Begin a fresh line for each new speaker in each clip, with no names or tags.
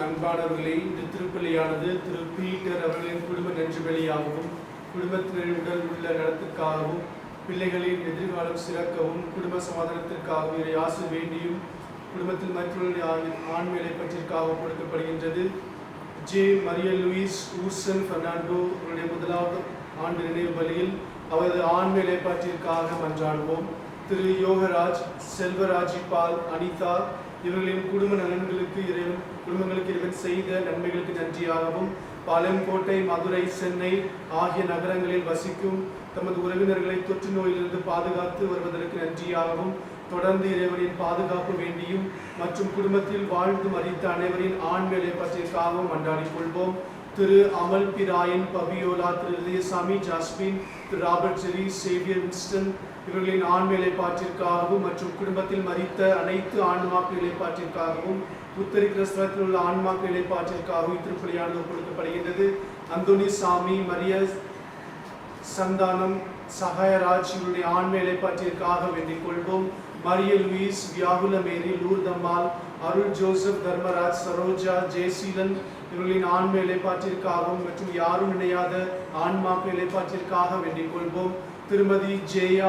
அன்பானவர்களே, இந்த திருப்பலியானது திரு பீட்டர் அவர்களின் குடும்ப நெஞ்சு வெளியாகவும், குடும்பத்தினர் உடல் உள்ள நலத்திற்காகவும், பிள்ளைகளின் எதிர்காலம் சிறக்கவும், குடும்ப சமாதானத்திற்காகவும் இதை ஆசை வேண்டியும், குடும்பத்தில் மற்றவர்களுடைய ஆண்மையை பற்றிற்காக கொடுக்கப்படுகின்றது. ஜே மரிய லூயிஸ் ஊசன் பெர்னாண்டோ அவருடைய முதலாவது ஆண்டு நினைவு பலியில் அவரது ஆண்மையை பற்றிற்காக மன்றாடுவோம். திரு யோகராஜ், செல்வராஜி பால், அனிதா இவர்களின் குடும்ப நலன்களுக்கு குடும்பங்களுக்கு இறைவன் செய்த நன்மைகளுக்கு நன்றியாகவும், பாளையங்கோட்டை, மதுரை, சென்னை ஆகிய நகரங்களில் வசிக்கும் தமது உறவினர்களை தொற்று நோயிலிருந்து பாதுகாத்து வருவதற்கு நன்றியாகவும், தொடர்ந்து இறைவனின் பாதுகாப்பு வேண்டியும் மற்றும் குடும்பத்தில் வாழ்ந்து மறித்த அனைவரின் ஆண்மையை பற்றியற்காகவும் மன்றாடிக் கொள்வோம். திரு அமல் பிராயன், பபியோலா, திரு இதயசாமி, ஜாஸ்மின், திரு ராபர்ட் ஜெரி, சேவியர் வின்ஸ்டன் இவர்களின் ஆண்மையை பாற்றிற்காகவும் மற்றும் குடும்பத்தில் மறித்த அனைத்து ஆன்மாக்கள் இலைப்பாற்றிற்காகவும், உத்தரிக்கிற ஸ்தலத்தில் உள்ள ஆன்மாக்கள் இலைப்பாற்றிற்காகவும் திருப்பலியானது கொடுக்கப்படுகின்றது. அந்தோனி சாமி, மரிய சந்தானம், சகாயராஜ் இவருடைய ஆண்மை இலைப்பாற்றிற்காக வேண்டிக் கொள்வோம். மரிய லூயிஸ், வியாகுல மேரி, லூர்தம்மாள், அருள் ஜோசப், தர்மராஜ், சரோஜா, ஜெயசீலன் இவர்களின் ஆண்மை இலைப்பாற்றிற்காகவும் மற்றும் யாரும் இணையாத ஆன்மாக்கள் இலைப்பாற்றிற்காக வேண்டிக் கொள்வோம். திருமதி ஜெயா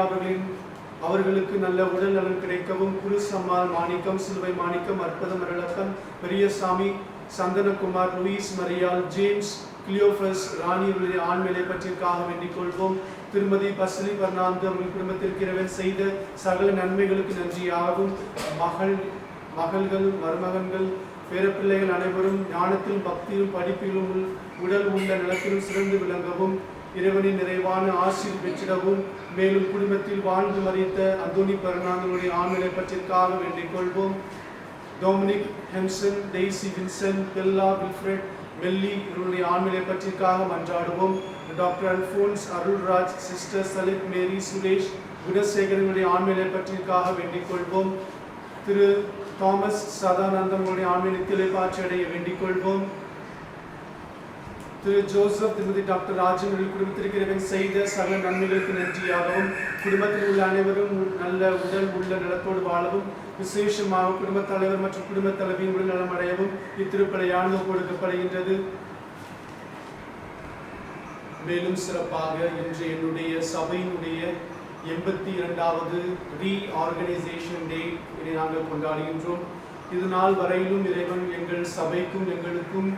அவர்களுக்கு நல்ல உடல் நலன் கிடைக்கவும், குருசம்மாள், மாணிக்கம், சிலுவை மாணிக்கம், அற்புதம், அரளப்பன், பெரியசாமி, சந்தனகுமார், லூயிஸ் மரியால், ஜேம்ஸ், கிளியோபஸ், ராணியுடைய ஆண்மையை பற்றிற்காக வேண்டிக் கொள்வோம். திருமதி பஸ்லி பர்னாந்து அவர்கள் குடும்பத்திற்கு இறைவன் செய்த சகல நன்மைகளுக்கு நன்றியாகவும், மகள்கள், மருமகன்கள், பேரப்பிள்ளைகள் அனைவரும் ஞானத்திலும் பக்தியிலும் படிப்பிலும் உடல் உள்ள நலத்திலும் சிறந்து விளங்கவும், இறைவனின் நிறைவான ஆசீர் பெற்றிடவும், மேலும் குடும்பத்தில் வாழ்ந்து மறித்த அந்தோனி பெர்னாண்டோவுடைய ஆண்மையை பற்றிற்காக வேண்டிக் கொள்வோம். டொமினிக் ஹெம்சன், டெய்சி வின்சென்ட், பெல்லா, வில்ஃப்ரெட், மெல்லி இவருடைய ஆண்மையை பற்றிற்காக மன்றாடுவோம். டாக்டர் அல்போன்ஸ், அருள்ராஜ், சிஸ்டர் சலித், மேரி, சுரேஷ், குணசேகரனுடைய ஆண்மையை பற்றிற்காக வேண்டிக் கொள்வோம். திரு தாமஸ் சதானந்தனுடைய ஆண்மை நித்திலை பாற்றி அடைய வேண்டிக் கொள்வோம். திரு ஜோசப், திருமதி டாக்டர் ராஜன் குடும்பத்திற்கு இறைவன் செய்த சகல நன்மைகளுக்கு நன்றியாகவும், குடும்பத்தில் உள்ள அனைவரும் நல்ல உடல் உள்ள நலத்தோடு வாழவும், விசேஷமாக குடும்பத் தலைவர் மற்றும் குடும்பத் தலைவியின் உடல் நலம் அடையவும் இத்திருப்பலியானது கொடுக்கப்படுகின்றது. மேலும் சிறப்பாக இன்று என்னுடைய சபையினுடைய 82வது ரீஆர்கனைசேஷன் டே இதை நாங்கள் கொண்டாடுகின்றோம். இது நாள் வரையிலும் இறைவன் எங்கள் சபைக்கும் எங்களுக்கும்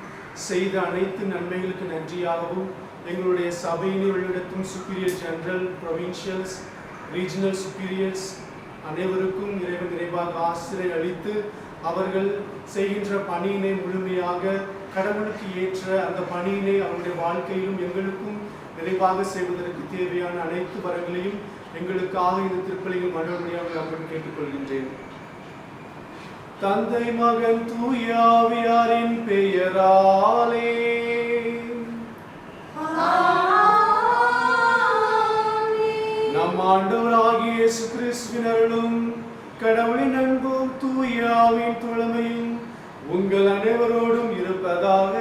செய்த அனைத்து நன்மைகளுக்கு நன்றியாகவும், எங்களுடைய சபையினை வழிநடத்தும் சுப்பீரியர் ஜெனரல், ப்ரொவின்ஷியல்ஸ், ரீஜனல் சுப்பீரியர்ஸ் அனைவருக்கும் இறைவன் நிறைவாக ஆசிரியை அளித்து அவர்கள் செய்கின்ற பணியினை முழுமையாக கடவுளுக்கு ஏற்ற அந்த பணியினை அவருடைய வாழ்க்கையிலும் எங்களுக்கும் நிறைவாக செய்வதற்கு தேவையான அனைத்து வரங்களையும் எங்களுக்காக இந்த திருப்பலிகள் மனோடியாக நான் கேட்டுக்கொள்கின்றேன். தந்தை, மகன், தூய ஆவியாரின் பெயராலே நம் ஆண்டவராகிய இயேசு கிறிஸ்துவின் அருளும் கடவுளின் அன்பும் தூய ஆவியின் தோழமையும் உங்கள் அனைவரோடும் இருப்பதாக.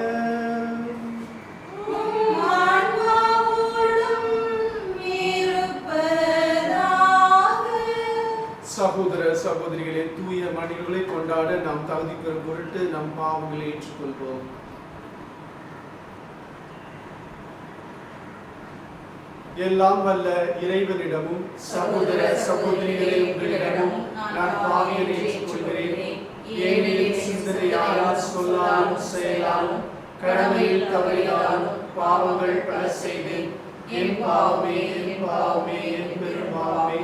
ஆன்மாவோடும்
சகோதர சகோதரிகளே, தூய மணிகளை கொண்டாட நாம் தகுதி பெறும் பொருட்டு நம் பாவங்களை ஏற்றுக்கொள்வோம். எல்லாம் வல்ல இறைவனிடமும் சகோதர சகோதரிகளே உங்களிடமும் நான் பாவிகளை ஏற்றுக்கொள்கிறேன். ஏனெனில் சிந்தனையாலும் சொல்லாலும் செயலாலும் கடமையில் தவறினாலும் பாவங்கள் பல செய்தேன். என் பாவமே என் பாவமே என் பெரும் பாவமே.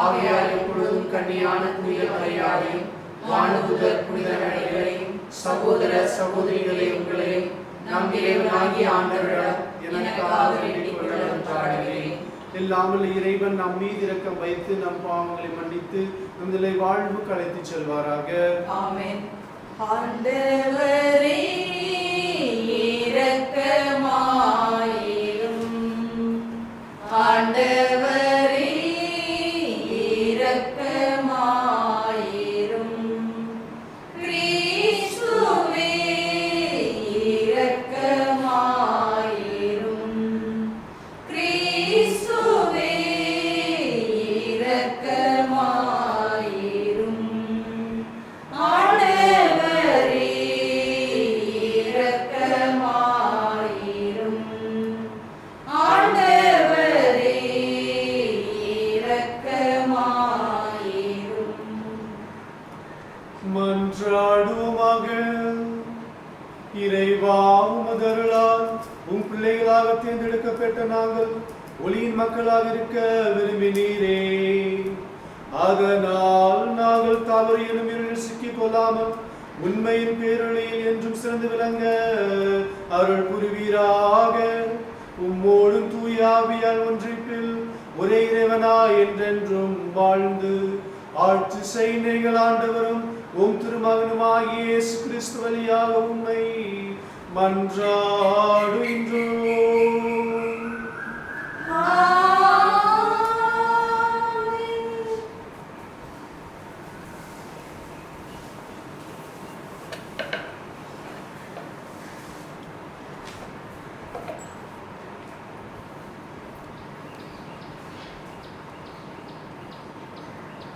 ஆகையால் எப்பொழுதும் கன்னியான புனித மரியாதையும் வானதூதர் புனிதர்களையும் சகோதர சகோதரிகளே உங்களையும் நம் இறைவனாகிய ஆண்டவரிடம் எனக்காக வேண்டிக் கொள்ள மன்றாடுகிறேன். எல்லாமல் இறைவன் நம் மீது இரக்கம் வைத்து நம் பாவங்களை மன்னித்து நம்மை வாழ்வுக்கு அழைத்துச் செல்வாராக.
ஆமென். ஆண்டவரே இரக்கமாயிரும். ஆண்டவரே இரக்கமாயிரும். கிறிஸ்துவே இரக்கமாயிரும். கிறிஸ்துவே இரக்கமாயிரும். ஆண்டவரே இரக்கமாயிரும். ஆண்டவரே இரக்கமாயிரும்.
மன்றாடுவோமாக. இறைவா, உமது அருளால் உம் பிள்ளைகளாக தேர்ந்தெடுக்கப்பட்ட நாங்கள் ஒளியின் மக்களாக இருக்க விரும்பினீரே. அதனால் நாங்கள் தவறு எனும் இருளில் சிக்கிக் கொள்ளாமல் உண்மையின் பேரொளியில் என்றும் சிறந்து விளங்க அருள் புரிவீராக. உம்மோடும் தூய ஆவியால் ஒன்றிப்பில் ஒரே இறைவனா என்றென்றும் வாழ்ந்து ஆட்சி செய்யுங்கள். ஆண்டவரும் உம் திருமகனுமாகிய இயேசு கிறிஸ்து வழியாக உம்மை மன்றாடுகின்றோம்.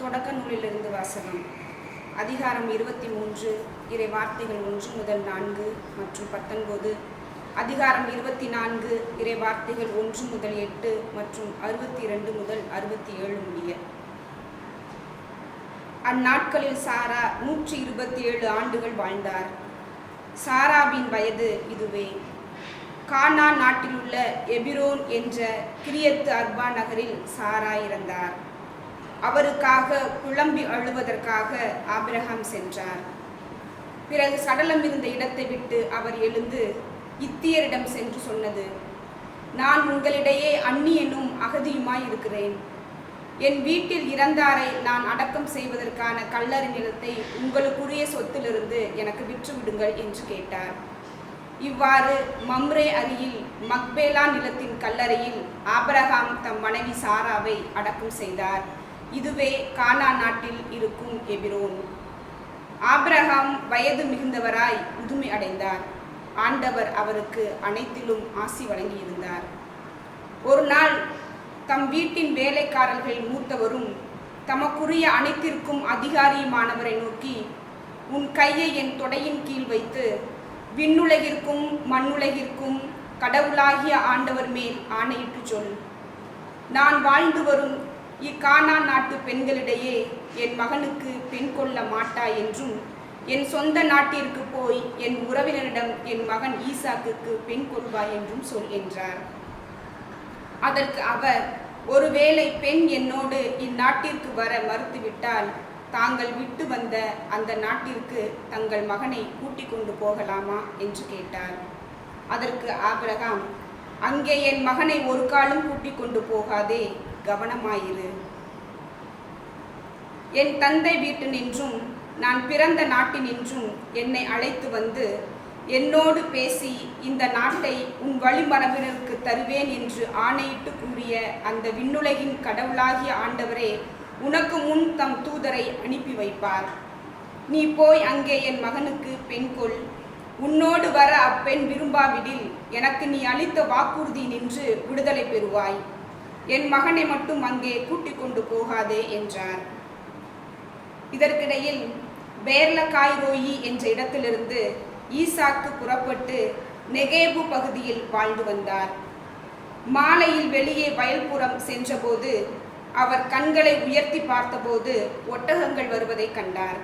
தொடக்க நூலிலிருந்து வாசகம். அதிகாரம் 23, இறை வார்த்தைகள் 1 முதல் 4 மற்றும் 19. அதிகாரம் 24, இறை வார்த்தைகள் 1 முதல் 8 மற்றும் 62 முதல் 67 முடிய. அந்நாட்களில் சாரா 127 ஆண்டுகள் வாழ்ந்தார். சாராவின் வயது இதுவே. கானான் நாட்டிலுள்ள எபிரோன் என்ற கிரியத்து அர்பா நகரில் சாரா இறந்தார். அவருக்காக புலம்பி அழுவதற்காக ஆபிரகாம் சென்றார். பிறகு சடலம் இருந்த இடத்தை விட்டு அவர் எழுந்து இத்தியரிடம் சென்று சொன்னது, நான் உங்களிடையே அந்நியனும் அகதியுமாய் இருக்கிறேன். என் வீட்டில் இறந்தாரை நான் அடக்கம் செய்வதற்கான கல்லறை நிலத்தை உங்களுக்குரிய சொத்திலிருந்து எனக்கு விற்றுவிடுங்கள் என்று கேட்டார். இவ்வாறு மம்ரே அருகில் மக்பேலா நிலத்தின் கல்லறையில் ஆபிரகாம் தம் மனைவி சாராவை அடக்கம் செய்தார். இதுவே கானான் நாட்டில் இருக்கும் எபிரோன். ஆபிரகாம் வயது மிகுந்தவராய் முதுமை அடைந்தார். ஆண்டவர் அவருக்கு அனைத்திலும் ஆசி வழங்கியிருந்தார். ஒரு நாள் தம் வீட்டின் வேலைக்காரர்கள் மூத்தவரும் தமக்குரிய அனைத்திற்கும் அதிகாரியுமானவரை நோக்கி, உன் கையை என் தொடையின் கீழ் வைத்து விண்ணுலகிற்கும் மண்ணுலகிற்கும் கடவுளாகிய ஆண்டவர் மேல் ஆணையிட்டு சொல், நான் வாழ்ந்து வரும் இக்கானான் நாட்டு பெண்களிடையே என் மகனுக்கு பெண் கொள்ள மாட்டாய் என்றும், என் சொந்த நாட்டிற்கு போய் என் உறவினரிடம் என் மகன் ஈசாக்குக்கு பெண் கொள்வாய் என்றும் சொல் என்றார். அதற்கு அவர், ஒருவேளை பெண் என்னோடு இந்நாட்டிற்கு வர மறுத்துவிட்டால் தாங்கள் விட்டு வந்த அந்த நாட்டிற்கு தங்கள் மகனை கூட்டிக் கொண்டு போகலாமா என்று கேட்டார். அதற்கு ஆபிரகாம், அங்கே என் மகனை ஒரு காலம் கூட்டிக் கொண்டு போகாதே, கவனமாயிரு. என் தந்தை வீட்டு நின்றும் நான் பிறந்த நாட்டினின்றும் என்னை அழைத்து வந்து என்னோடு பேசி இந்த நாட்டை உன் வழிமரபினருக்கு தருவேன் என்று ஆணையிட்டு கூறிய அந்த விண்ணுலகின் கடவுளாகிய ஆண்டவரே உனக்கு முன் தம் தூதரை அனுப்பி வைப்பார். நீ போய் அங்கே என் மகனுக்கு பெண் கொள். உன்னோடு வர அப்பெண் விரும்பாவிடில் எனக்கு நீ அளித்த வாக்குறுதி நின்று விடுதலை பெறுவாய். என் மகனை மட்டும் அங்கே கூட்டிக் கொண்டு போகாதே என்றார். இதற்கிடையில் பேர்லகாய் ரோயி என்ற இடத்திலிருந்து ஈசாக்கு புறப்பட்டு நெகேபு பகுதியில் வாழ்ந்து வந்தார். மாலையில் வெளியே வயல்புறம் சென்றபோது அவர் கண்களை உயர்த்தி பார்த்தபோது ஒட்டகங்கள் வருவதை கண்டார்.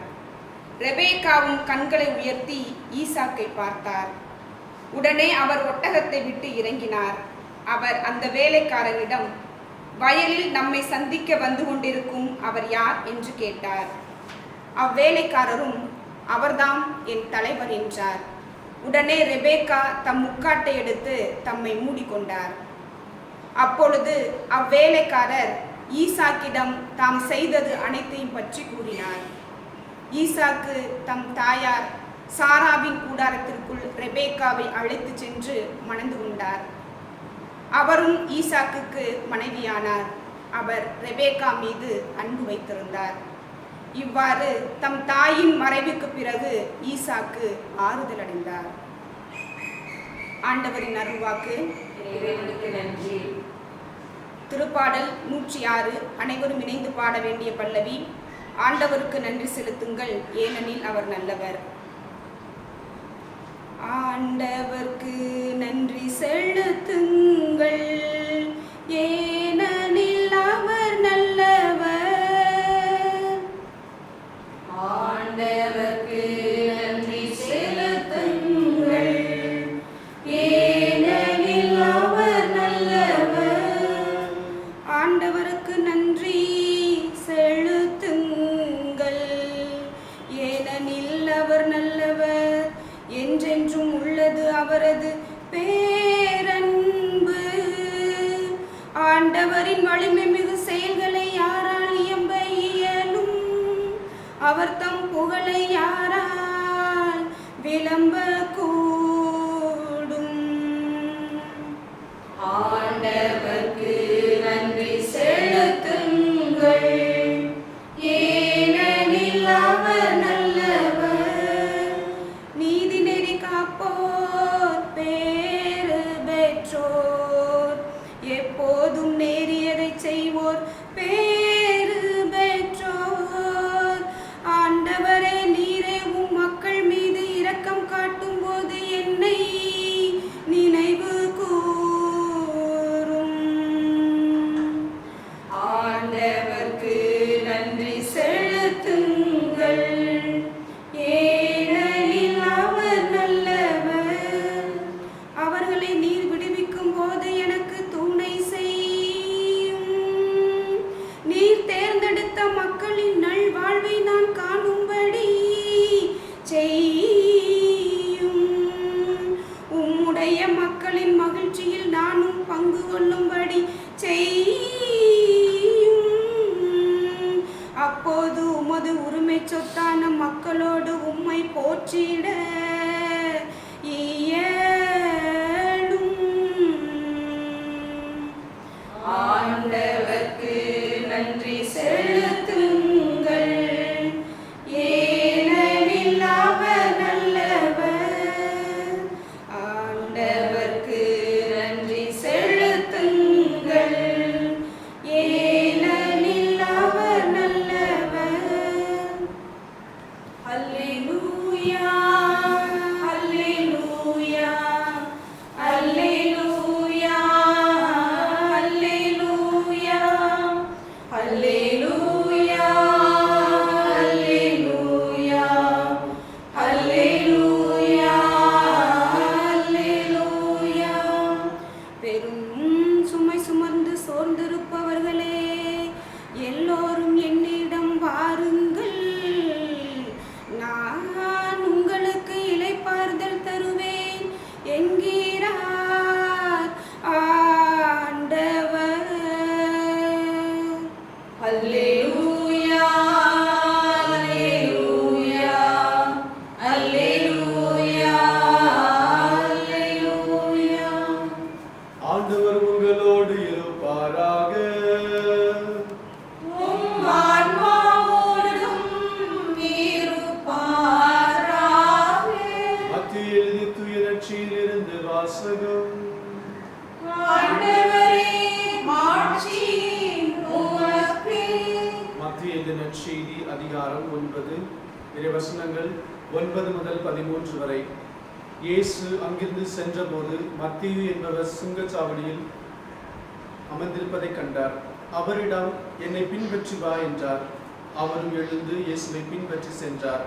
ரெபேக்காவும் கண்களை உயர்த்தி ஈசாக்கை பார்த்தார். உடனே அவர் ஒட்டகத்தை விட்டு இறங்கினார். அவர் அந்த வேலைக்காரனிடம், வயலில் நம்மை சந்திக்க வந்து கொண்டிருக்கும் அவர் யார் என்று கேட்டார். அவ்வேலைக்காரரும், அவர்தாம் என் தலைவர் என்றார். உடனே ரெபேக்கா தம் முக்காட்டை எடுத்து தம்மை மூடிக்கொண்டார். அப்பொழுது அவ்வேலைக்காரர் ஈசாக்கிடம் தாம் செய்தது அனைத்தையும் பற்றி கூறினார். ஈசாக்கு தம் தாயார் சாராவின் கூடாரத்திற்குள் ரெபேக்காவை அழைத்து சென்று மணந்து கொண்டார். அவரும் ஈசாக்குக்கு மனைவியானார். அவர் ரெபேக்கா மீது அன்பு வைத்திருந்தார். இவ்வாறு தம் தாயின் மறைவுக்கு பிறகு ஈசாக்கு ஆறுதல் அடைந்தார். ஆண்டவரின் அருள்வாக்கு.
இறைவனுக்கு நன்றி.
திருப்பாடல் 106. அனைவரும் இணைந்து பாட வேண்டிய பல்லவி. ஆண்டவருக்கு நன்றி செலுத்துங்கள், ஏனெனில் அவர் நல்லவர். ஆண்டவர்க்கு நன்றி செலுத்துங்கள், ஏனெனில் அவர் நல்லவர்.
ஆண்டவர்க்கு நன்றி செலுத்துங்கள், ஏனெனில் அவர் நல்லவர்.
ஆண்டவருக்கு நன்றி செலுத்துங்கள், ஏனெனில் அவர் நல்லவர். என்றென்றும் உள்ளது அவரது பேரன்பு. ஆண்டவரின் வலிமை மிகு செயல்களை யாரால் இயம்ப இயலும்? அவர் தம் புகழை யாரால் விளம்ப கூடும்?
ஆண்டவர்க்கு நன்றி செலுத்துங்கள், ஏனெனில் அவர் நல்லவர்.
நீதி நெறி காப்போர் பேறு பெற்றோர், எப்போதும் நேரியதை செய்வோர் பேறு பெற்றோர். ஆண்டவரே, நீரே உம் மக்கள் மீது இரக்கம் காட்டும் போது என்னை நினைவு கூரும்.
ஆண்டவர்க்கு நன்றி செலுத்துங்கள், ஏனெனில் அவர் நல்லவர்.
அவர்களை நீர் விடுவிக்கும் போது எனக்கு துணை செய்யும். நீர் தேர்ந்தெடுத்த மக்களின் நல்வாழ்வை நான் காணும்படி செய்யும். உம்முடைய மக்களின் மகிழ்ச்சியில் நானும் பங்கு கொள்ளும்படி செய்யும். அப்போது உமது உரிமை சொத்தான மக்களோடு உம்மை போற்றிட இயலும்.
ஆண்டவர்க்கு நன்றி செலுத்துங்கள், ஏனெனில் அவர் நல்லவர். ஆண்டவர்க்கு நன்றி செலுத்துங்கள், ஏனெனில் அவர் நல்லவர். அல்லேலூயா, அல்லேலூயா, அல்லேலூயா, அல்லேலூயா, அல்லேலூயா, அல்லேலூயா, அல்லேலூயா, அல்லேலூயா.
பெரும் சுமை சுமந்து சோர்ந்திருப்பவர்களே, எல்லோரும் என்னிடம் வாருங்கள், நான் உங்களுக்கு இளைப்பாறுதல் தருவேன் என்கிறார் ஆண்டவர்.
அல்லேலூயா, அல்லேலூயா, அல்லேலூயா, அல்லேலூயா.
ஆண்டவர் உங்களோடு இருப்பாராக.
உம் ஆன்மாவோடும் இருப்பாராக.
மத்திய எழுதி தூய நற்செய்தியிலிருந்து வாசகம்.
ஆண்டவரே, மாட்சி உமக்கே.
மத்திய மத்தேயு எழுதிய நற்செய்தி அதிகாரம் 9 இறைவசனங்கள் 9 முதல் 13 வரை. இயேசு அங்கிருந்து சென்றபோது மத்தேயு என்பவர் சுங்கச்சாவடியில் அமர்ந்திருப்பதைக் கண்டார். அவரிடம், என்னை பின்பற்றி வா என்றார். அவரும் எழுந்து இயேசுவை பின்பற்றி சென்றார்.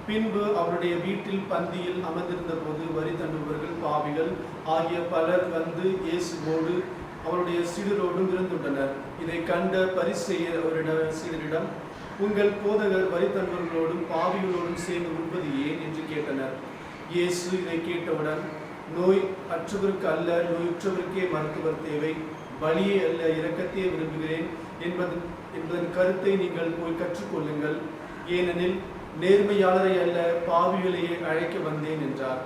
பின்பு அவருடைய வீட்டில் பந்தியில் அமர்ந்திருந்த போது வரி தண்டுபவர்கள், பாவிகள் ஆகிய பலர் வந்து இயேசுவோடு அவருடைய சீடரோடும் விருந்துண்டனர். இதை கண்ட பரிசேயர் சீடரிடம், உங்கள் போதகர் வரி தண்டுபவர்களோடும் பாவிகளோடும் சேர்ந்து உண்பது ஏன் என்று கேட்டனர். இயேசு இதை கேட்டவுடன், நோய் அற்றவருக்கு அல்ல, நோயுற்றவருக்கே மருத்துவர் தேவை, பலியே அல்ல, இரக்கத்தையே விரும்புகிறேன் என்பதன் கருத்தை நீங்கள் போய் கற்றுக்கொள்ளுங்கள். ஏனெனில் நேர்மையாளரை அல்ல, பாவிகளையே அழைக்க வந்தேன் என்றார்.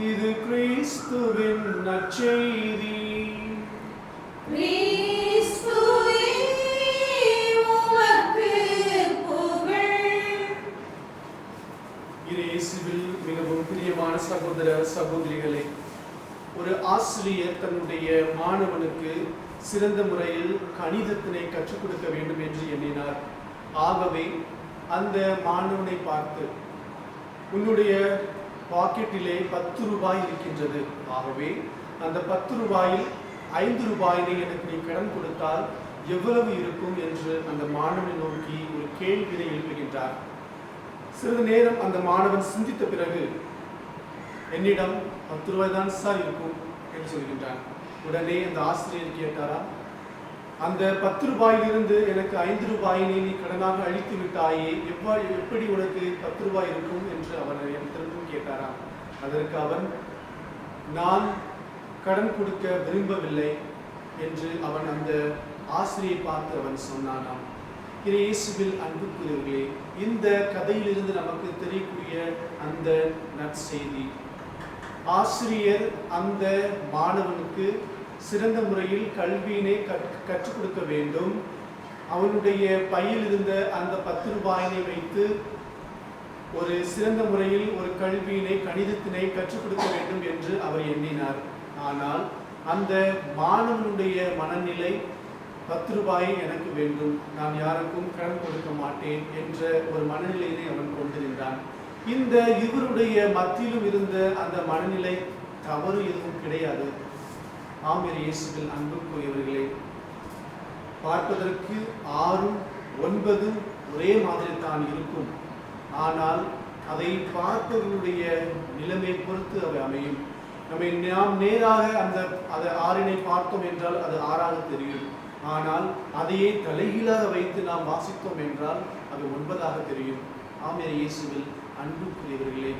இது கிறிஸ்துவின் நற்செய்தி.
கிறிஸ்துவே உமக்கு புகழ்.
இயேசுவில் மிகவும் பிரியமான சகோதர சகோதரிகளே, ஒரு ஆசிரியர் தன்னுடைய மாணவனுக்கு சிறந்த முறையில் கணிதத்தினை கற்றுக் கொடுக்க வேண்டும் என்று எண்ணினார். ஆகவே அந்த மாணவனை பார்த்து, உன்னுடைய பாக்கெட்டிலே 10 ரூபாய் இருக்கின்றது, ஆகவே அந்த 10 ரூபாயில் 5 ரூபாயினை எனக்கு நீ கடன் கொடுத்தால் எவ்வளவு இருக்கும் என்று அந்த மாணவனை நோக்கி ஒரு கேள்வியை எழுப்புகின்றார். சிறிது நேரம் அந்த மாணவன் சிந்தித்த பிறகு, என்னிடம் 10 ரூபாய் தான் சார் இருக்கும் என்று சொல்கின்றான். உடனே அந்த ஆசிரியர் கேட்டாரா, அந்த 10 ரூபாயிலிருந்து எனக்கு 5 ரூபாயினை நீ கடனாக அழித்து விட்டாயே, எப்படி உனக்கு 10 ரூபாய் இருக்கும் என்று அவனை திரும்பவும் கேட்டாராம். அதற்கு அவன், நான் கடன் கொடுக்க விரும்பவில்லை என்று அவன் அந்த ஆசிரியை பார்த்து அவன் சொன்னானாம். இயேசுவில் அன்புக்குரியவர்களே, இந்த கதையிலிருந்து நமக்கு தெரியக்கூடிய அந்த நற்செய்தி, ஆசிரியர் அந்த மாணவனுக்கு சிறந்த முறையில் கல்வியினை கற்றுக் கொடுக்க வேண்டும். அவனுடைய பையில் இருந்த அந்த 10 ரூபாயினை வைத்து ஒரு சிறந்த முறையில் ஒரு கல்வியினை, கணிதத்தினை கற்றுக் கொடுக்க வேண்டும் என்று அவர் எண்ணினார். ஆனால் அந்த மாணவனுடைய மனநிலை, 10 ரூபாயை எனக்கு வேண்டும், நான் யாருக்கும் கடன் கொடுக்க மாட்டேன் என்ற ஒரு மனநிலையை அவன் கொண்டிருந்தான். இந்த இவருடைய மத்தியிலும் இருந்த அந்த மனநிலை தவறு எதுவும் கிடையாது. ஆமென். இயேசுவில் அன்புக்குரியவர்களே, பார்ப்பதற்கு 6ம் 9ம் ஒரே மாதிரி தான் இருக்கும். ஆனால் அதை பார்ப்பவர்களுடைய நிலைமை பொறுத்து அவை அமையும். நாம் நேராக அந்த 6னை பார்த்தோம் என்றால் அது 6ஆக தெரியும். ஆனால் அதையே தலைகீழாக வைத்து நாம் வாசித்தோம் என்றால் அது 9ஆக தெரியும். ஆமென். இயேசுவில் அன்புக்குரியவர்களே,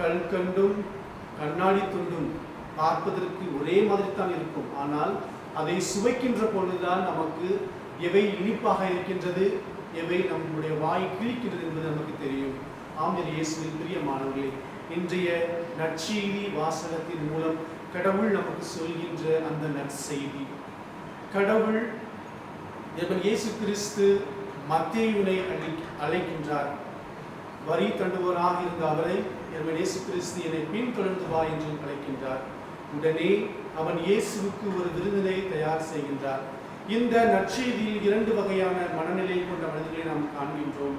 கண்கண்டும் கண்ணாடி துண்டும் பார்ப்பதற்கு ஒரே மாதிரி தான் இருக்கும். ஆனால் அதை சுவைக்கின்ற பொழுதுதான் நமக்கு எவை இனிப்பாக இருக்கின்றது, எவை நம்முடைய வாய் கிழிக்கின்றது என்பது நமக்கு தெரியும். ஆமென். இயேசுவில் பிரியமானவர்களே, இன்றைய நற்செய்தி வாசகத்தின் மூலம் கடவுள் நமக்கு சொல்கின்ற அந்த நற்செய்தி, கடவுள் இயேசு கிறிஸ்து மத்தேயுவை அழைக்கின்றார். வரி தண்டுபவராக இருந்த அவரை இயேசு கிறிஸ்து என்னை பின்தொடர்ந்து வா என்று அழைக்கின்றார். உடனே அவன் இயேசுவுக்கு ஒரு விருந்தினை தயார் செய்கின்றார். இந்த நற்செய்தியில் 2 வகையான மனநிலை கொண்ட மனிதர்களை நாம் காண்கின்றோம்.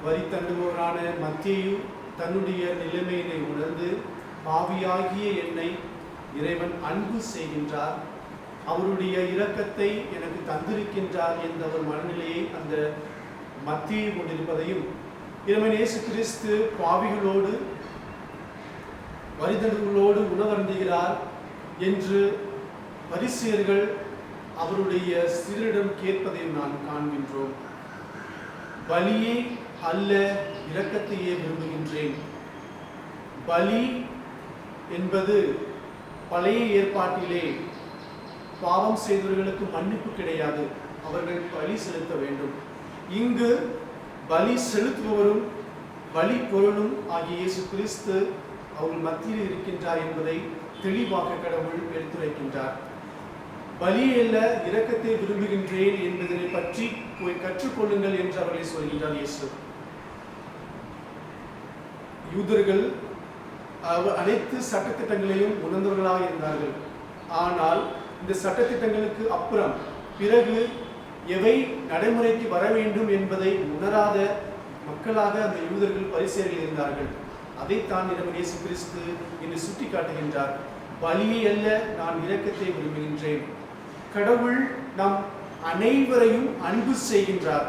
வரி தண்டுபவரான மத்தேயு தன்னுடைய நிலைமையினை உணர்ந்து, பாவியாகிய என்னை இறைவன் அன்பு செய்கின்றார், அவருடைய இரக்கத்தை எனக்கு தந்திருக்கின்றார் என்ற ஒரு மனநிலையை அந்த மத்தேயு கொண்டிருப்பதையும், இறைவன் இயேசு கிறிஸ்து பாவிகளோடு வரிதண்டர்களோடு உணவருந்துகிறார் என்று பரிசேயர்கள் அவருடைய சீடரிடம் கேட்பதையும் நாம் காண்கின்றோம். பலியை அல்ல, இரக்கத்தையே விரும்புகின்றேன். பலி என்பது பழைய ஏற்பாட்டிலே பாவம் செய்தவர்களுக்கு மன்னிப்பு கிடையாது, அவர்கள் பலி செலுத்த வேண்டும். இங்கு பலி செலுத்துபவரும் பலி பொருளும் ஆகிய இயேசு கிறிஸ்து அவர்கள் மத்தியில் இருக்கின்றார் என்பதை தெளிவாக கடவுள் எடுத்துரைக்கின்றார். பலி அல்ல, இரக்கத்தை விரும்புகின்றேன் என்பதனை பற்றி போய் கற்றுக்கொள்ளுங்கள் என்று அவர்களை சொல்கின்றார் இயேசு. யூதர்கள் அனைத்து சட்டத்திட்டங்களையும் உணர்ந்தவர்களாக இருந்தார்கள். ஆனால் இந்த சட்டத்திட்டங்களுக்கு அப்புறம் பிறகு எவை நடைமுறைக்கு வர வேண்டும் என்பதை உணராத மக்களாக அந்த யூதர்கள் பரிசேயர்கள் இருந்தார்கள். அதைத்தான் இறைவன் இயேசு கிறிஸ்து இன்று சுட்டி காட்டுகின்றார். பலியை அல்ல, நான் இரக்கத்தை விரும்புகின்றேன். கடவுள் நம் அனைவரையும் அன்பு செய்கின்றார்.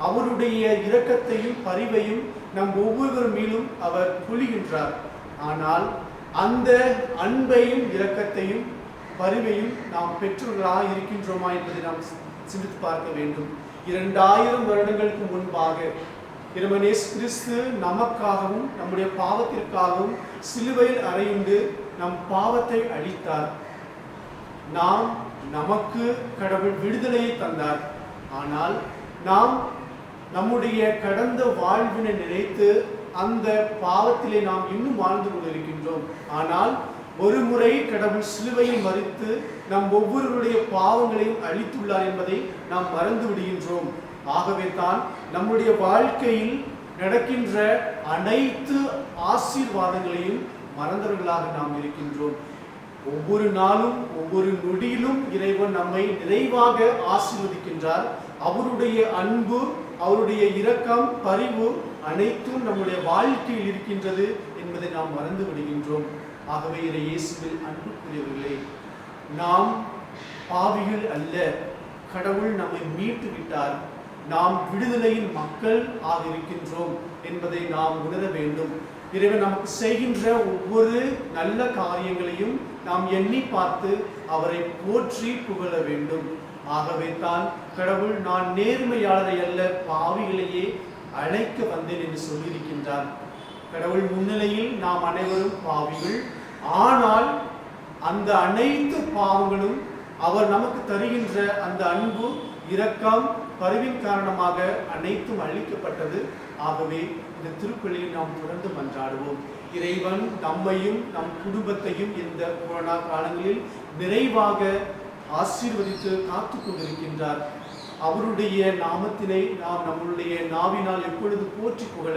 அவருடைய இரக்கத்தையும் பரிவையும் நம் ஒவ்வொருவர் மீதும் அவர் பொழிகின்றார். ஆனால் அந்த அன்பையும் இரக்கத்தையும் பரிவையும் நாம் பெற்றவர்களாக இருக்கின்றோமா என்பதை நாம் சிந்தித்து பார்க்க வேண்டும். 2000 வருடங்களுக்கு முன்பாக இறைவன் இயேசு கிறிஸ்து நமக்காகவும் நம்முடைய பாவத்திற்காகவும் சிலுவையில் அறையுண்டு நம் பாவத்தை அழித்தார். நமக்கு கடவுள் விடுதலையை தந்தார். ஆனால் நாம் நம்முடைய கடந்த வாழ்வினை நினைத்து அந்த பாவத்திலே நாம் இன்னும் வாழ்ந்து கொண்டிருக்கின்றோம். ஆனால் ஒரு முறை கடவுள் சிலுவையில் மரித்து நம் ஒவ்வொருவருடைய பாவங்களையும் அழித்துள்ளார் என்பதை நாம் மறந்து விடுகின்றோம். ஆகவே தான் நம்முடைய வாழ்க்கையில் நடக்கின்ற அனைத்து ஆசீர்வாதங்களையும் மறந்தவர்களாக நாம் இருக்கின்றோம். ஒவ்வொரு நாளும் ஒவ்வொரு நொடியிலும் இறைவன் நம்மை நிறைவாக ஆசீர்வதிக்கின்றார். அவருடைய அன்பு, அவருடைய இரக்கம், பரிவு அனைத்தும் நம்முடைய வாழ்க்கையில் இருக்கின்றது என்பதை நாம் மறந்து விடுகின்றோம். ஆகவே இயேசுவில் அன்புக்குரியவர்களே, நாம் பாவிகள் அல்ல, கடவுள் நம்மை மீட்டு விட்டார். நாம் விடுதலையின் மக்கள் ஆக இருக்கின்றோம் என்பதை நாம் உணர வேண்டும். இறைவன் நமக்கு செய்கின்ற ஒவ்வொரு நல்ல காரியங்களையும் நாம் எண்ணி பார்த்து அவரை போற்றி புகழ வேண்டும். ஆகவே தான் கடவுள் நான் நேர்மையாளரை அல்ல பாவிகளையே அழைக்க வந்தேன் என்று சொல்லியிருக்கின்றார். கடவுள் முன்னிலையில் நாம் அனைவரும் பாவிகள். ஆனால் அந்த அனைத்து பாவங்களும் அவர் நமக்கு தருகின்ற அந்த அன்பு, இரக்கம், பரிவின் காரணமாக அனைத்தும் அளிக்கப்பட்டது. ஆகவே இந்த திருப்பலியில் நாம் தொடர்ந்து மன்றாடுவோம். இறைவன் நம்மையும் நம் குடும்பத்தையும் இந்த கொரோனா காலங்களில் நிறைவாக ஆசீர்வதித்து காத்து கொண்டிருக்கின்றார். அவருடைய நாமத்தினை நாம் நம்முடைய நாவினால் எப்பொழுது போற்றி புகழ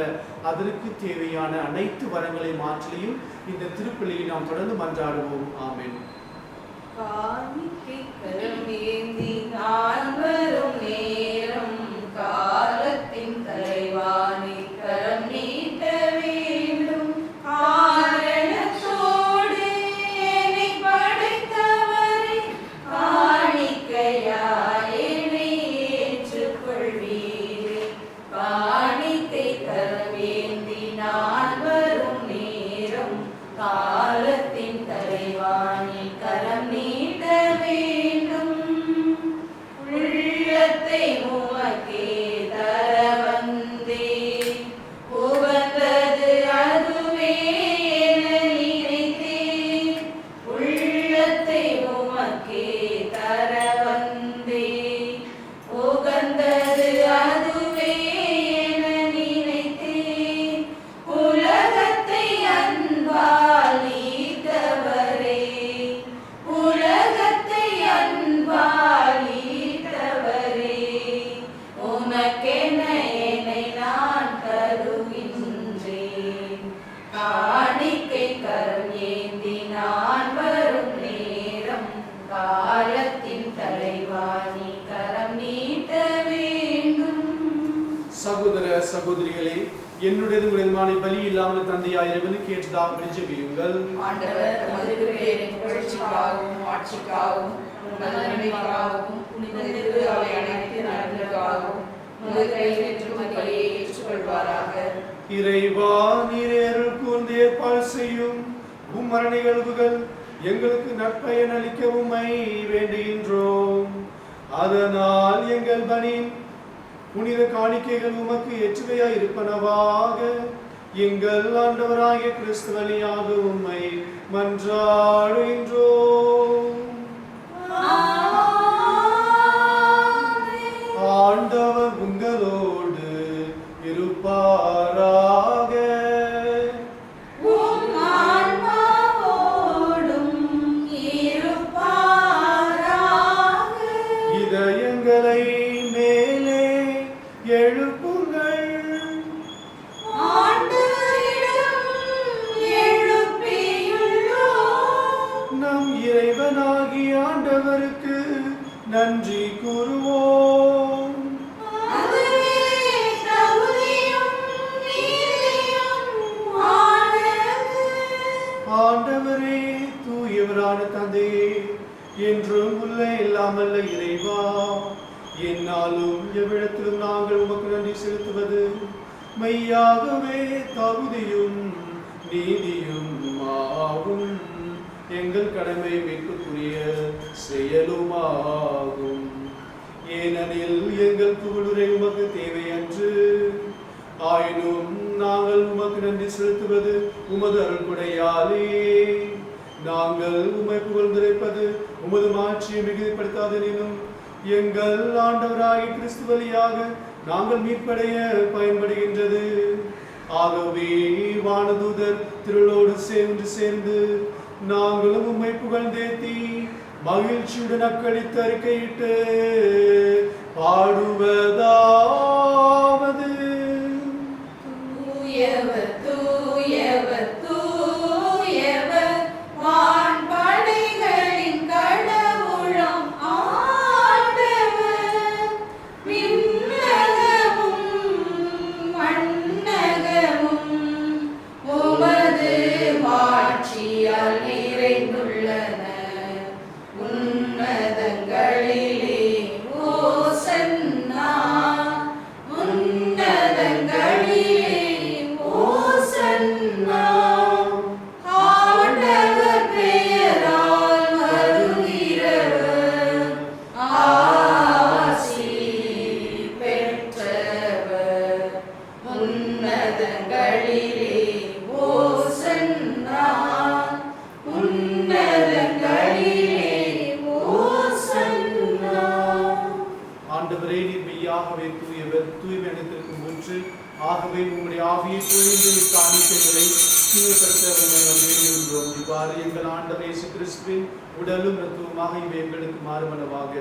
அதற்கு தேவையான அனைத்து வரங்களை மாற்றலையும் இந்த திருப்பலியை நாம் தொடர்ந்து மன்றாடுவோம். ஆமென்.
காணிக்கை கரமேந்தி நான் வரும் நேரம், காலத்தின் தலைவானை கரம் நீட்ட வேண்டும். காரணத்தோடு என்னை படைத்தவரை காணிக்கையாய் என்னை ஏற்றுக்கொள்வீரே. காணிக்கை கரமேந்தி நான் வரும் நேரம், காலத்தின் தலைவானை கரம் நீட்ட வேண்டும். உள்ளத்தை உமக்கே தர வந்தேன், உகந்தது அதுவே என நினைத்தேன். உள்ளத்தை உமக்கே தர வந்தேன், உகந்தது அதுவே என நினைத்தேன். உலகத்தை அன்பால் ஈர்த்தவரே, உலகத்தை அன்பால் ஈர்த்தவரே, உமக்கென என்னை நான் தருகின்றேன். காணிக்கை கரம் ஏந்தி நான் வரும் நேரம், காலத்தின் தலைவாணி கரம் நீட்ட வேண்டும்.
சகோதர சகோதரிகளே, என்னுடையது உங்களுமான பலி இல்லாமல் தந்தையாய் இறைவனுக்கு ஏற்றதாக ஜெபியுங்கள்.
ஆண்டவர் தமது கிருபையின் புகழ்ச்சிக்காகவும் ஆட்சிக்காகவும் உமது நன்மைக்காகவும் புனித திரு அவை அனைத்து நலன்களுக்காகவும் உமது கையிலேற்றும் பலியை ஏற்றுக்கொள்வாராக.
இறைவா, நீர் அருள் கூர்ந்து ஏற்பாடு செய்யும் உம்மர நிகழ்வுகள் எங்களுக்கு நற்பயன் அளிக்க உம்மை வேண்டுகின்றோம். அதனால் எங்கள் பணி புனித காணிக்கைகள் உமக்கு ஏற்றுமையாய் இருப்பனவாக. எங்கள் ஆண்டவராகிய கிறிஸ்து வழியாக உம்மை மன்றாடுகின்றோம். ஆண்டவர் உங்களோடு இருப்பாராக.
உம் ஆன்மாவோடும் இருப்பாராக.
இதயங்களை மேலே எழுப்புங்கள்.
ஆண்டவரிடம் எழுப்பியுள்ளோம்.
நம் இறைவனாகிய ஆண்டவருக்கு நன்றி கூறுவோம். ஆண்டவரே, தூயவரான தந்தையே, என்றும் உள்ள இல்லாமல்ல இறைவா, என்னாலும் எவ்விடத்திலும் நாங்கள் உமக்கு நன்றி செலுத்துவது மெய்யாகவே தகுதியும் நீதியும் ஆகும். எங்கள் கடமை மீட்புக்குரிய செயலுமாகும். ஏனெனில் எங்கள் புகழுரை உமக்கு தேவையன்று, ஆயினும் நாங்கள் உமக்கு நன்றி செலுத்துவது உமது அருள்கொடையாலே. நாங்கள் உம்மை புகழ்ந்துரைப்பது உமது மாட்சியை மிகுதிப்படுத்தாதெனினும் எங்கள் ஆண்டவராகிய கிறிஸ்து வழியாக நாங்கள் மீட்படைய பயன்படுகின்றது. ஆகவே வானதூதர் திருளோடு சேர்ந்து நாங்களும் உம்மை புகழ்ந்தேத்தி மகிழ்ச்சியுடன் அக்களித்து அறிக்கையிட்டு பாடுவதாவது:
தூயவர் தூயவர் தூயவர், வான்படைகளின் கடவுளாம் ஆண்டவர். விண்ணகமும் மண்ணகமும் உமது மாட்சியால் நிறைந்துள்ளன. உன்னதங்களிலே ஓசன்னா, உன்னதங்களிலே ஓசன்னா. ஆண்டவர் பெயரால் வருகிறவர் ஆசி பெற்றவர். உன்னதங்களிலே ஓசன்னா, உன்னதங்களிலே ஓசன்னா.
ஆண்டவரே, நீர் மெய்யாகவே தூயவர், தூய்மை அனைத்திற்கு முற்று. ஆகவே உம்முடைய ஆவியை பொழிந்து காணிக்கைகளை தூய்மைப்படுத்த உம்மை வேண்டுகின்றோம். இவ்வாறு எங்கள் ஆண்டவர் இயேசு கிறிஸ்துவின் உடலும் இரத்தமுமாக இவை எங்களுக்கு மாறுமளவாக.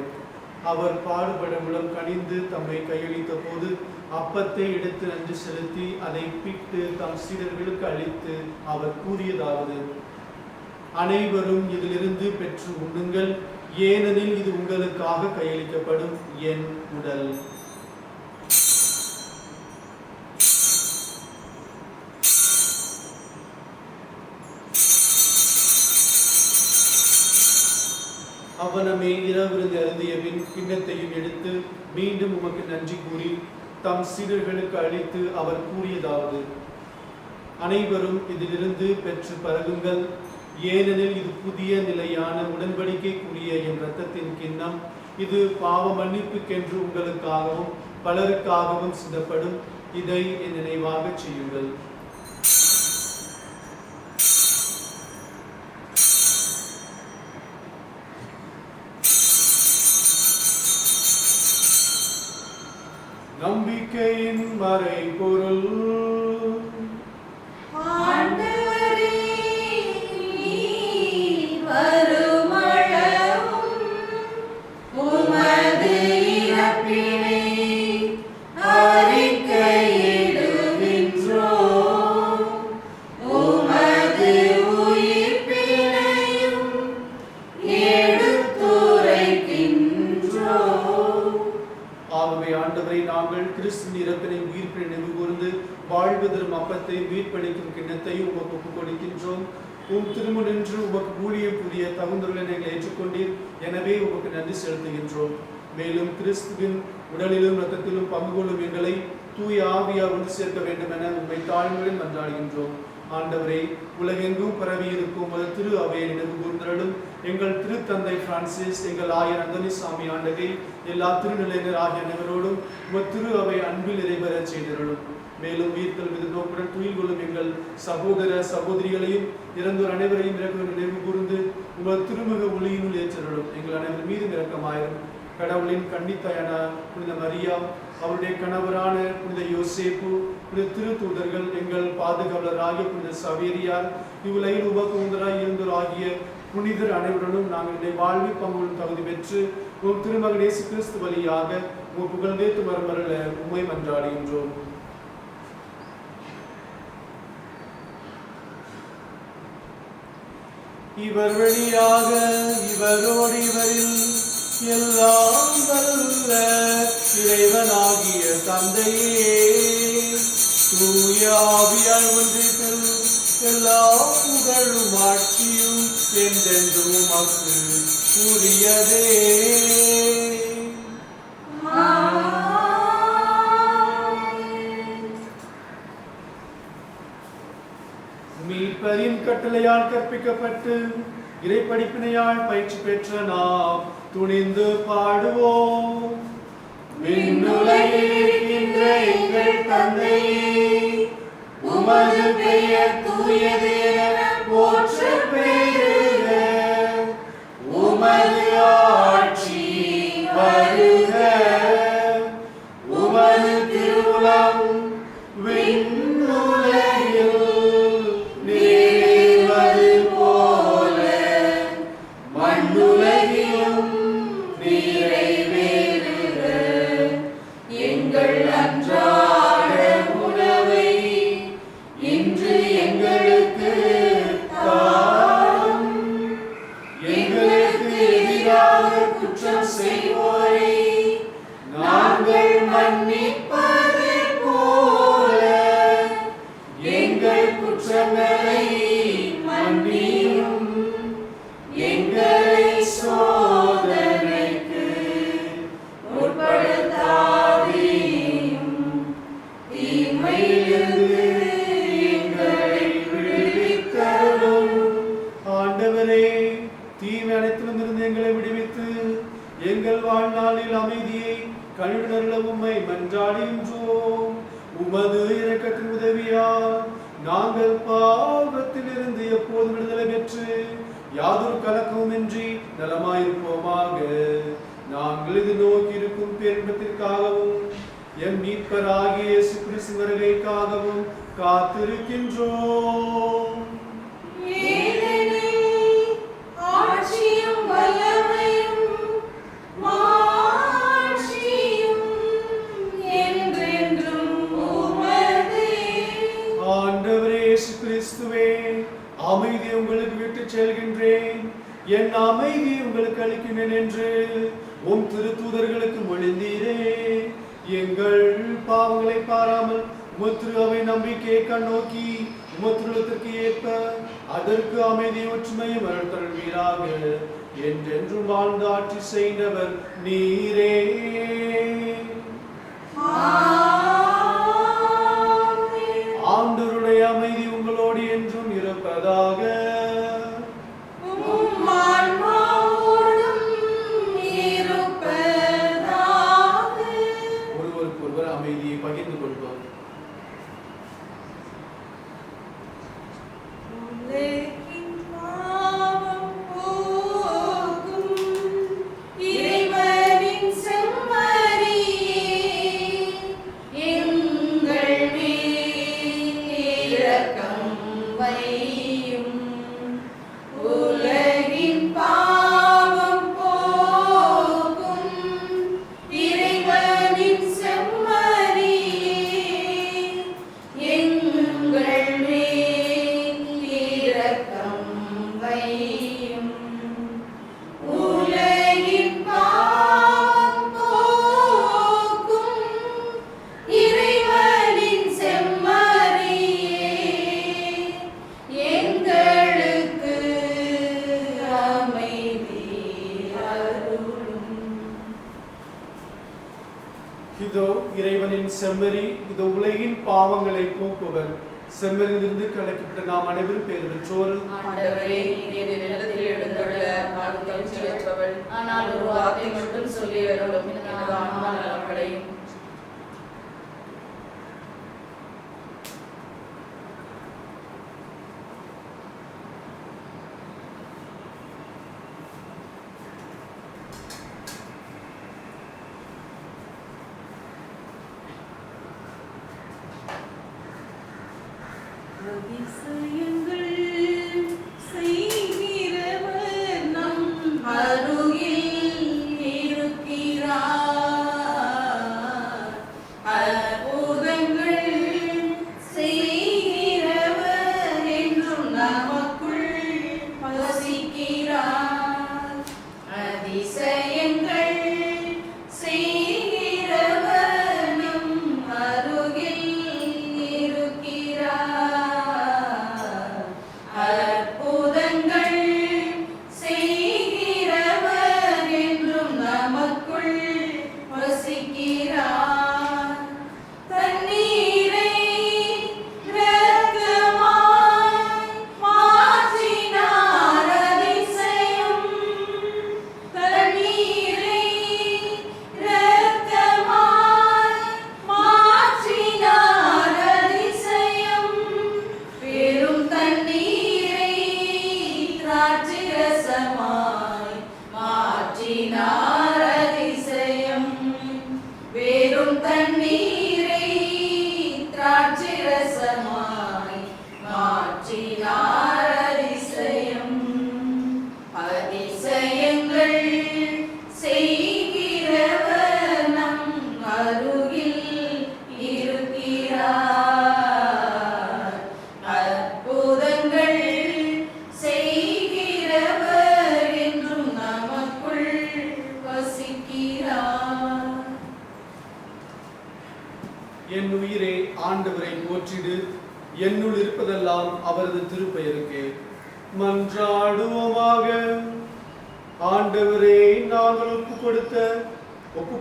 அவர் பாடுபட முலம் கனிந்து தம்மை கையளித்த போது அப்பத்தை எடுத்து நன்றி செலுத்தி அதை பிட்டு தம் சீடர்களுக்கு அளித்து அவர் கூறியதாவது: அனைவரும் இதிலிருந்து பெற்று உண்ணுங்கள், ஏனெனில் இது உங்களுக்காக கையளிக்கப்படும் என் உடல். அவனமே இரவிருந்து அருந்திய பின் கிண்ணத்தையும் எடுத்து மீண்டும் உமக்கு நன்றி கூறி தம் சீடர்களுக்கு அளித்து அவர் கூறியதாவது: அனைவரும் இதிலிருந்து பெற்று பருகுங்கள், ஏனெனில் இது புதிய நிலையான உடன்படிக்கைக்குரிய என் இரத்தத்தின் கிண்ணம். இது பாவ மன்னிப்புக்கென்று உங்களுக்காகவும் பலருக்காகவும் சிந்தப்படும். இதை என் நினைவாக செய்யுங்கள். நம்பிக்கையின் மறைபொருள்.
ஆண்டவரே, நீர் வருமளவும் உமது இறப்பினை அறிக்கையிடுகின்றோம். உமது உயிர்ப்பினையும் எடுத்துரைக்கின்றோம்.
ஆகவே ஆண்டவரை, நாங்கள் கிறிஸ்துவின் இறப்பினை உயிர்ப்பினை நினைவு கூர்ந்து வாழ்வு தரும் அப்பத்தை மீட்பளிக்கும் கிண்ணத்தையும் உமக்கு ஒப்புக் கொடுக்கின்றோம். உம் திருமுன் நின்று உமக்கு ஊழியம் புரிய தகுந்தவர்களை நீங்கள் ஏற்றுக்கொண்டீர். எனவே உமக்கு நன்றி செலுத்துகின்றோம். மேலும் கிறிஸ்துவின் உடலிலும் இரத்தத்திலும் பங்கு கொள்ளும் எங்களை தூய ஆவியார் ஒன்று சேர்க்க வேண்டும் என உம்மை தாழ்மையுடன் மன்றாடுகின்றோம். ஆண்டவரே, உலகெங்கும் பரவி இருக்கும் ஒரு திரு அவையை நினைவு கூர்ந்தருளும். எங்கள் திருத்தந்தை பிரான்சிஸ், எங்கள் ஆயர் அந்தோனிசாமி ஆண்டகை, எல்லா திருநிலையினர் ஆகிய அனைவரோடும் உமது திரு அவை அன்பில் நிறைவேற செய்தருளும். மேலும் உயிர்த்தல் மீது நோக்குடன் துயில் கொள்ளும் எங்கள் சகோதர சகோதரிகளையும் இறந்தோர் அனைவரையும் நினைவு கூர்ந்து உமது திருமுக ஒளியினுள் ஏற்றருளும். எங்கள் அனைவர் மீது இரக்கமாயிரும். கடவுளின் கன்னித்தாயான புனித மரியா, அவருடைய கணவரான புனித யோசேப்பு, புனித திருத்தூதர்கள், எங்கள் பாதுகாவலராகிய புனித சவேரியார், இவ்வுலகில் உபகுந்தராய் இருந்தோர் ஆகிய புனிதர் அனைவருடனும் நாங்கள் வாழ்வி பங்குடன் தகுதி பெற்று உம் திருமகன் இயேசு கிறிஸ்து வழியாக உம் புகழ்ந்தேத்து மரமருள உம்மை மன்றாடுகின்றோம். இவர் வழியாக இவரோடு இவரில் எல்லாம் வல்ல இறைவனாகிய தந்தையே, தூய ஆவியால் ஒன்றிப்பில் எல்லா புகழும் ஆட்சியும் என்றென்றும் உமக்கு உரியதே. மீட்பரின் கட்டளையால் கற்பிக்கப்பட்டு இறைப்படிப்பினையால் பயிற்சி பெற்ற நாம் துணிந்து பாடுவோம்.
விண்ணுலகில் இருக்கின்ற எங்கள் தந்தையே, உமது பெயர் தூயதென போற்றப் பெறுக. உமது ஆட்சி வருக. உமது திருவுளம் விண்ணுலகில் நிறைவேறுவது போல மண்ணுலகிலும் நிறைவேறுக. எங்கள் அன்றாட உணவை இன்று எங்களுக்கு தாரும். எங்களுக்கு எதிராக குற்றம் செய்வோரை நாங்கள் மன்னிப்பது போல எங்கள் குற்றங்களை மன்னியும். எங்களை சோதனைக்கு உட்படுத்தாதேயும், தீமையிலிருந்து எங்களை விடுவித்தருளும்.
ஆண்டவரே, தீமை அனைத்திலிருந்து எங்களை விடுவித்து எங்கள் வாழ்நாளில் அமைதியை கழுவினருள உம்மை மன்றாடுகின்றோம். உமது இரக்கத்தின் உதவியால் நாங்கள் பாவத்திலிருந்து எப்போது விடுதலை பெற்று யாதொரு கலக்கமுமின்றி நலமாயிருப்போமாக. நாங்கள் இது நோக்கி இருக்கும் பேரின்பத்திற்காகவும் எம் மீட்பராகிய இயேசு கிறிஸ்து வருகைக்காகவும் காத்திருக்கின்றோம்.
ஏனெனில் ஆட்சியும் வல்லமையும் மாட்சியும் என்றென்றும் உமதே.
ஆண்டவரே இயேசு கிறிஸ்துவே, அமைதி உங்களுக்கு விட்டுச் செல்கின்றேன், என் அமைதி உங்களுக்கு அளிக்கின்றேன் என்று உம் திருத்தூதர்களுக்கு மொழிந்தீரே. எங்கள் பாவங்களை பாராமல் உமத்திருவை நம்பிக்கையை கண்ணோக்கி உமத்திருளத்திற்கு ஏற்ப அதற்கு அமைதி ஒற்றுமையும் அருள்தருள்வீராக. என்றென்றும் வாழ்ந்து ஆட்சி செய்தவர் நீரே. ஆண்டவருடைய அமைதி உங்களோடு என்றும் இருப்பதாக.
உம் ஆன்மாவோடும் இருப்பதாக.
ஒருவருக்கொருவர் அமைதியை பகிர்ந்து கொள்வோம்.
உலகின் பாவம் போக்கும் இறைவனின் செம்மறியே, எங்கள் மேல் இரக்கம் வையும். உலகின் பாவம் போக்கும் இறைவனின் செம்மறியே, எங்கள் மேல் இரக்கம் வையும். உலகின் பாவம் போக்கும் இறைவனின் செம்மறியே, எங்களுக்கு அமைதி அருளும்.
இதோ இறைவனின் செம்மறி, இதோ உலகின் பாவங்களை போக்குவர். செம்மறியிலிருந்து கலைக்கப்பட்ட நாம் அனைவரும் பேர் பெற்றோர்.
ஆண்டவரே, நீர் நிலத்தில் எழுந்துள்ள நான் தகுதியற்றவள். ஆனால் ஒரு வார்த்தை மட்டும் சொல்லி அருளும், எனது ஆன்மா நலமடையும்.
அதிசயங்கள் செய்கிறவர் நம் அருகில் இருக்கிறார். அற்புதங்கள் செய்கிறவர் என்றும் நமக்குள் வசிக்கிறார். அதிசயங்கள் செய்கிறவர் நம் அருகில் இருக்கிறார்.
என் உயிரே ஆண்டவரை போற்றிடு, என்னுள் இருப்பதெல்லாம் அவரது திருப்பெயருக்கு. மன்றாடுவோமாக. ஆண்டவரே, நாங்கள் ஒப்பு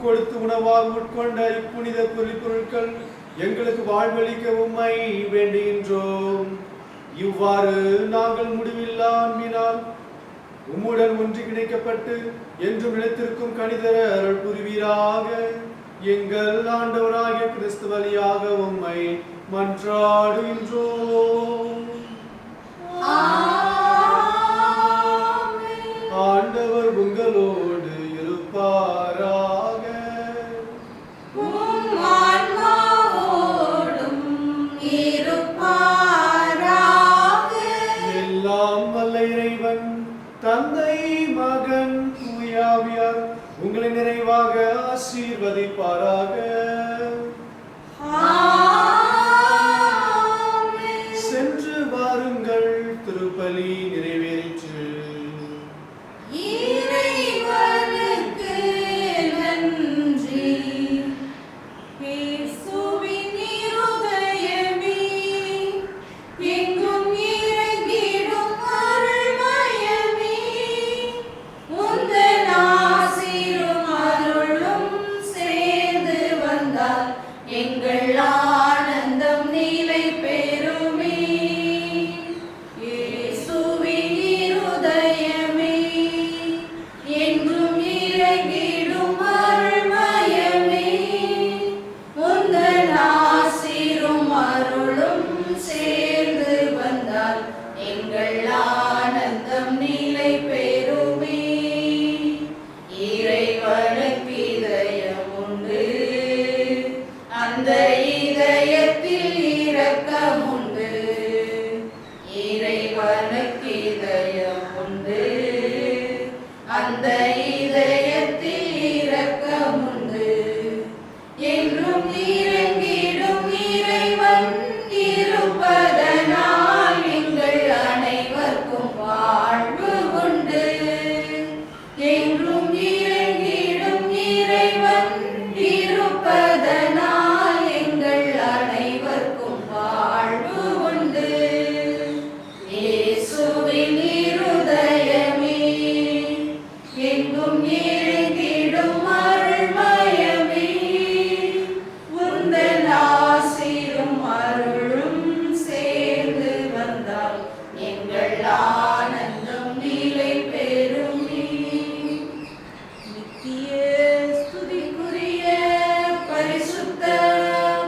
கொடுத்து உணவாக உட்கொண்ட இப்புனித பொருட்கள் எங்களுக்கு வாழ்வளிக்க உம்மை வேண்டுகின்றோம். இவ்வாறு நாங்கள் முடிவில்லா அன்பினால் உம்முடன் ஒன்றி கிடைக்கப்பட்டு என்றும் நிலைத்திருக்கும் கனிதர அருள் புரிவீராக. எங்கள் ஆண்டவராகிய கிறிஸ்து வழியாக உம்மை மன்றாடுகின்றோம். ஆண்டவர் உங்களோடு இருப்பாராக. எல்லாம் வல்ல இறைவன் தந்தை, மகன், தூய ஆவியார் உங்களை நிறைவாக ஆசீர்வதிப்பாராக. சென்று வாருங்கள், திருப்பலி நிறைவேறிற்று.
இறைவனுக்கு நன்றி. இயேசுவின் இருதயமே, எங்கும் இறங்கிடும் அருள்மயமே, உந்தன் ஆசீரும் அருளும் சேர்ந்து வந்தால் எங்கள் ஆனந்தம் நிலை பெறுமே. இயேசுவின் இருதயமே, என்றும் இறங்கிடும் அருள்மயமே, உந்தன் ஆசீரும் அருளும் சேர்ந்து வந்தால் எங்கள் ஆனந்தம் நிலை பெறுமே. இறைவனுக்கு இதயம் உண்டு, அந்த இதயத்தில் இரக்கம் உண்டு. இறைவனுக்கு இதயம் உண்டு, அந்த இதயத்தில் இரக்கம் உண்டு. என்றும் இறங்கிடும் இறைவன் இருப்பதனால் எங்கள் அனைவருக்கும் வாழ்வு உண்டு. என்றும் இறங்கிடும் இறைவன் இருப்பதனால் எங்கள் அனைவருக்கும் வாழ்வு உண்டு. இயேசுவின் இருதயமே, எங்கும் இறங்கிடும் அருள்மயமே, உந்தன் ஆசீரும் அருளும் சேர்ந்து வந்தால் எங்கள் ஆனந்தம் நிலை பெறுமே. நித்திய ஸ்துதிக்குரிய பரிசுத்த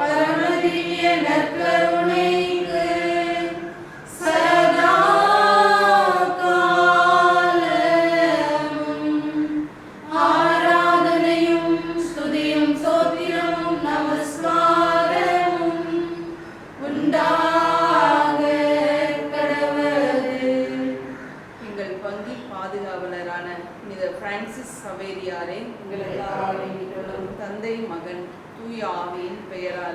பரமதிவ்ய நற்கருணைக்கு சதா காலமும் ஆராதனையும் ஸ்துதியும் சோத்திரமும் நமஸ்காரமும் உண்டாக கடவது.
எங்கள் பங்கி பாதுகாவலரான புனித பிரான்சிஸ் சவேரியாரே,
எங்களுக்காக வேண்டிக் கொள்ளும்.
தந்தை, மகன், தூய ஆவியின் பெயரால்